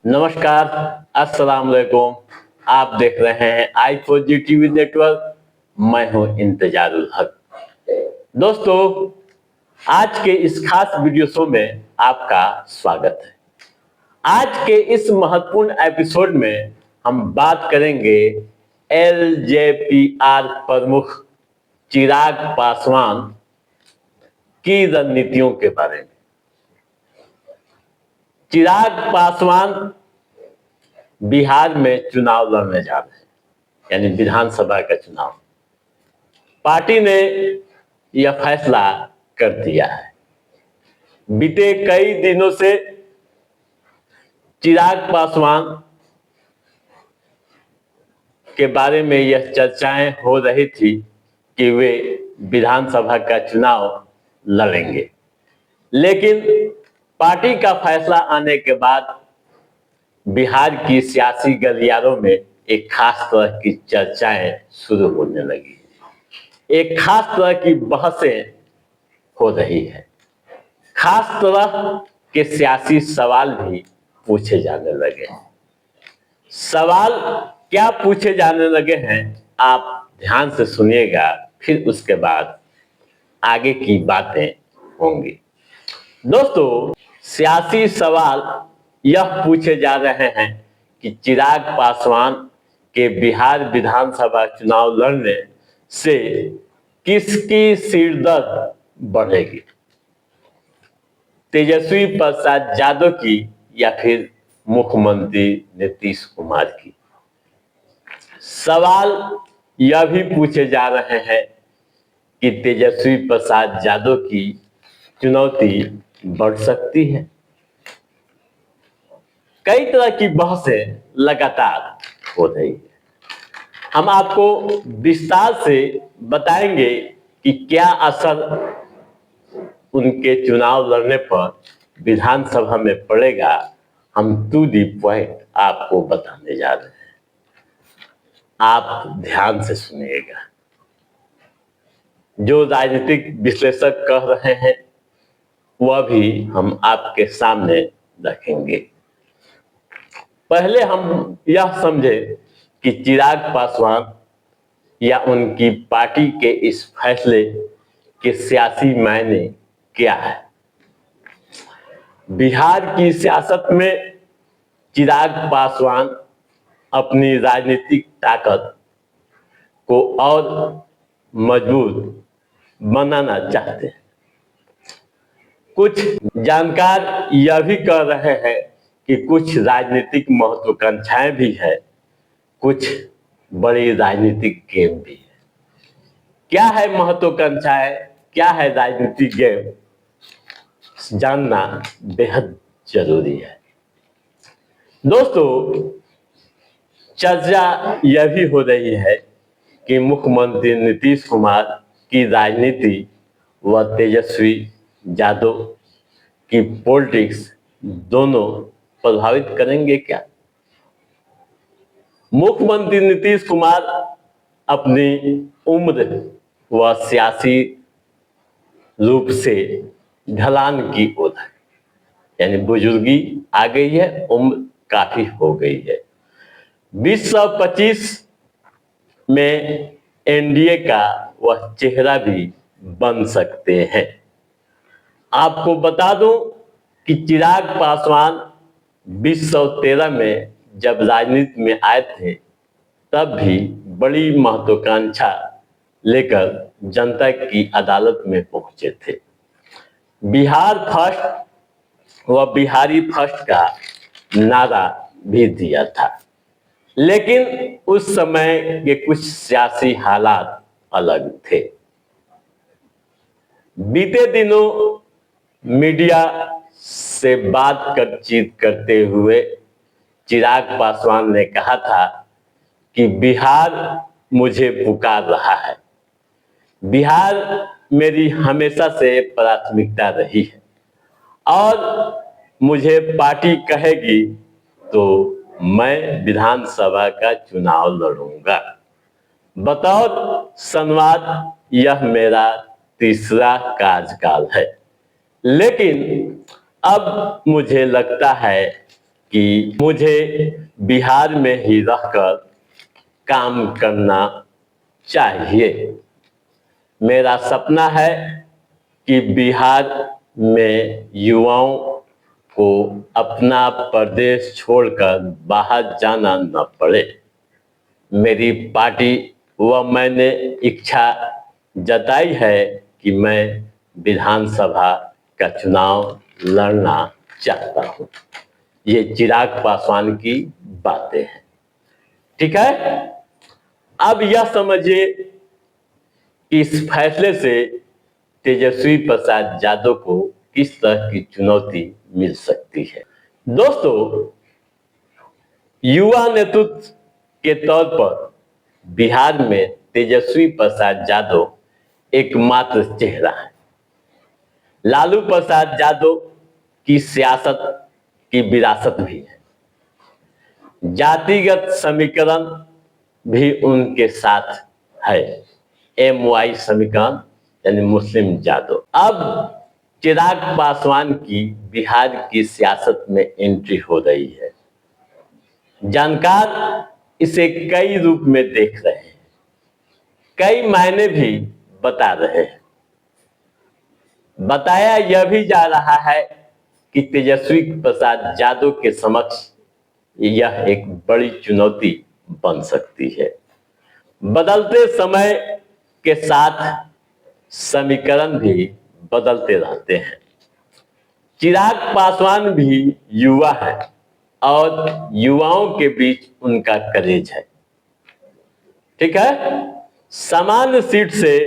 नमस्कार, अस्सलाम वालेकुम। आप देख रहे हैं आई4जी टीवी नेटवर्क। मैं हूं इंतजारुल हक। दोस्तों, आज के इस खास वीडियो शो में आपका स्वागत है। आज के इस महत्वपूर्ण एपिसोड में हम बात करेंगे एलजेपीआर प्रमुख चिराग पासवान की रणनीतियों के बारे में। चिराग पासवान बिहार में चुनाव लड़ने जा रहे हैं, यानी विधानसभा का चुनाव। पार्टी ने यह फैसला कर दिया है। बीते कई दिनों से चिराग पासवान के बारे में यह चर्चाएं हो रही थी कि वे विधानसभा का चुनाव लड़ेंगे, लेकिन पार्टी का फैसला आने के बाद बिहार की सियासी गलियारों में एक खास तरह की चर्चाएं शुरू होने लगी। एक खास तरह की बहसें हो रही है। खास तरह के सियासी सवाल भी पूछे जाने लगे हैं। सवाल क्या पूछे जाने लगे हैं, आप ध्यान से सुनिएगा, फिर उसके बाद आगे की बातें होंगी। दोस्तों, सियासी सवाल यह पूछे जा रहे हैं कि चिराग पासवान के बिहार विधानसभा चुनाव लड़ने से किसकी सिरदर्द बढ़ेगी, तेजस्वी प्रसाद यादव की या फिर मुख्यमंत्री नीतीश कुमार की। सवाल यह भी पूछे जा रहे हैं कि तेजस्वी प्रसाद यादव की चुनौती बढ़ सकती है। कई तरह की बहसें लगातार हो रही है। हम आपको विस्तार से बताएंगे कि क्या असर उनके चुनाव लड़ने पर विधानसभा में पड़ेगा। हम टू दी पॉइंट आपको बताने जा रहे हैं। आप ध्यान से सुनिएगा। जो राजनीतिक विश्लेषक कह रहे हैं वह भी हम आपके सामने रखेंगे। पहले हम यह समझे कि चिराग पासवान या उनकी पार्टी के इस फैसले के सियासी मायने क्या है। बिहार की सियासत में चिराग पासवान अपनी राजनीतिक ताकत को और मजबूत बनाना चाहते हैं। कुछ जानकार यह भी कह रहे हैं कि कुछ राजनीतिक महत्वाकांक्षाएं भी है, कुछ बड़ी राजनीतिक गेम भी है। क्या है महत्वाकांक्षाएं, क्या है राजनीतिक गेम, जानना बेहद जरूरी है। दोस्तों, चर्चा यह भी हो रही है कि मुख्यमंत्री नीतीश कुमार की राजनीति व तेजस्वी यादव की पॉलिटिक्स दोनों प्रभावित करेंगे क्या। मुख्यमंत्री नीतीश कुमार अपनी उम्र व सियासी रूप से ढलान की ओर है, यानी बुजुर्गी आ गई है, उम्र काफी हो गई है। 2025 में एनडीए का वह चेहरा भी बन सकते हैं। आपको बता दूं कि चिराग पासवान 2013 में जब राजनीति में आए थे तब भी बड़ी महत्वाकांक्षा लेकर जनता की अदालत में पहुंचे थे। बिहार फर्स्ट व बिहारी फर्स्ट का नारा भी दिया था, लेकिन उस समय के कुछ सियासी हालात अलग थे। बीते दिनों मीडिया से बातचीत करते हुए चिराग पासवान ने कहा था कि बिहार मुझे पुकार रहा है। बिहार मेरी हमेशा से प्राथमिकता रही है और मुझे पार्टी कहेगी तो मैं विधानसभा का चुनाव लड़ूंगा। बतौर संवाद यह मेरा तीसरा कार्यकाल है, लेकिन अब मुझे लगता है कि मुझे बिहार में ही रहकर काम करना चाहिए। मेरा सपना है कि बिहार में युवाओं को अपना प्रदेश छोड़कर बाहर जाना न पड़े। मेरी पार्टी व मैंने इच्छा जताई है कि मैं विधानसभा का चुनाव लड़ना चाहता हूं। ये चिराग पासवान की बातें हैं। ठीक है, अब यह समझिए कि इस फैसले से तेजस्वी प्रसाद यादव को किस तरह की चुनौती मिल सकती है। दोस्तों, युवा नेतृत्व के तौर पर बिहार में तेजस्वी प्रसाद यादव एकमात्र चेहरा है। लालू प्रसाद यादव की सियासत की विरासत भी है। जातिगत समीकरण भी उनके साथ है, MY समीकरण यानी मुस्लिम यादव। अब चिराग पासवान की बिहार की सियासत में एंट्री हो रही है। जानकार इसे कई रूप में देख रहे हैं, कई मायने भी बता रहे हैं। बताया यह भी जा रहा है कि तेजस्वी प्रसाद यादव के समक्ष यह एक बड़ी चुनौती बन सकती है। बदलते समय के साथ समीकरण भी बदलते रहते हैं। चिराग पासवान भी युवा है और युवाओं के बीच उनका करेज है। ठीक है, सामान्य सीट से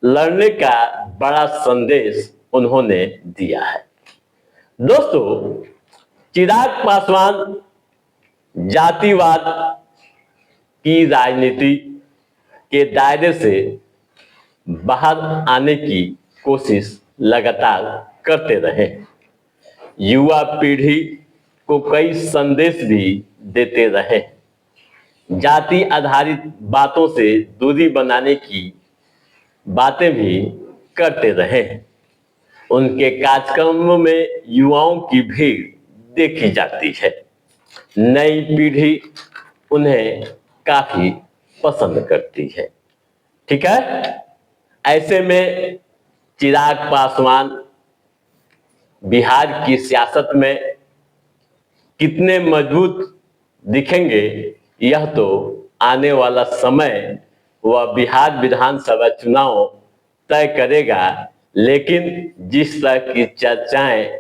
लड़ने का बड़ा संदेश उन्होंने दिया है। दोस्तों, चिराग पासवान जातिवाद की राजनीति के दायरे से बाहर आने की कोशिश लगातार करते रहे। युवा पीढ़ी को कई संदेश भी देते रहे। जाति आधारित बातों से दूरी बनाने की बातें भी करते रहे। उनके कार्यक्रमों में युवाओं की भीड़ देखी जाती है। नई पीढ़ी उन्हें काफी पसंद करती है। ठीक है, ऐसे में चिराग पासवान बिहार की सियासत में कितने मजबूत दिखेंगे, यह तो आने वाला समय व बिहार विधानसभा चुनाव तय करेगा। लेकिन जिस तरह की चर्चाएं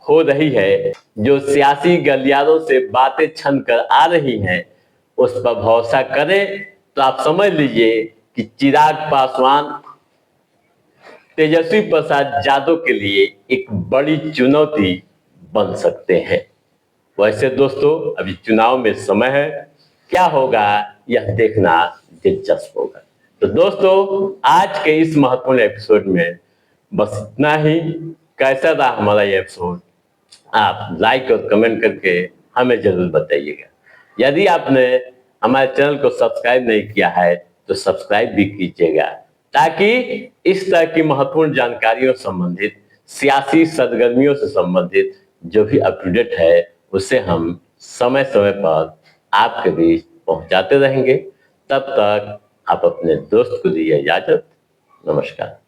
हो रही है, जो सियासी गलियारों से बातें छन कर आ रही हैं, उस पर भरोसा करें तो आप समझ लीजिए कि चिराग पासवान तेजस्वी प्रसाद यादव के लिए एक बड़ी चुनौती बन सकते हैं। वैसे दोस्तों, अभी चुनाव में समय है, क्या होगा यह देखना दिलचस्प होगा। तो दोस्तों, आज के इस महत्वपूर्ण एपिसोड में बस इतना ही। कैसा रहा हमारा ये एपिसोड, आप लाइक और कमेंट करके हमें जरूर बताइएगा। यदि आपने हमारे चैनल को सब्सक्राइब नहीं किया है तो सब्सक्राइब भी कीजिएगा, ताकि इस तरह की महत्वपूर्ण जानकारियों संबंधित, सियासी सरगर्मियों से संबंधित जो भी अप टू डेट है, उसे हम समय समय पर आपके बीच पहुंचाते रहेंगे। तब तक आप अपने दोस्त को दीजिए इजाजत। नमस्कार।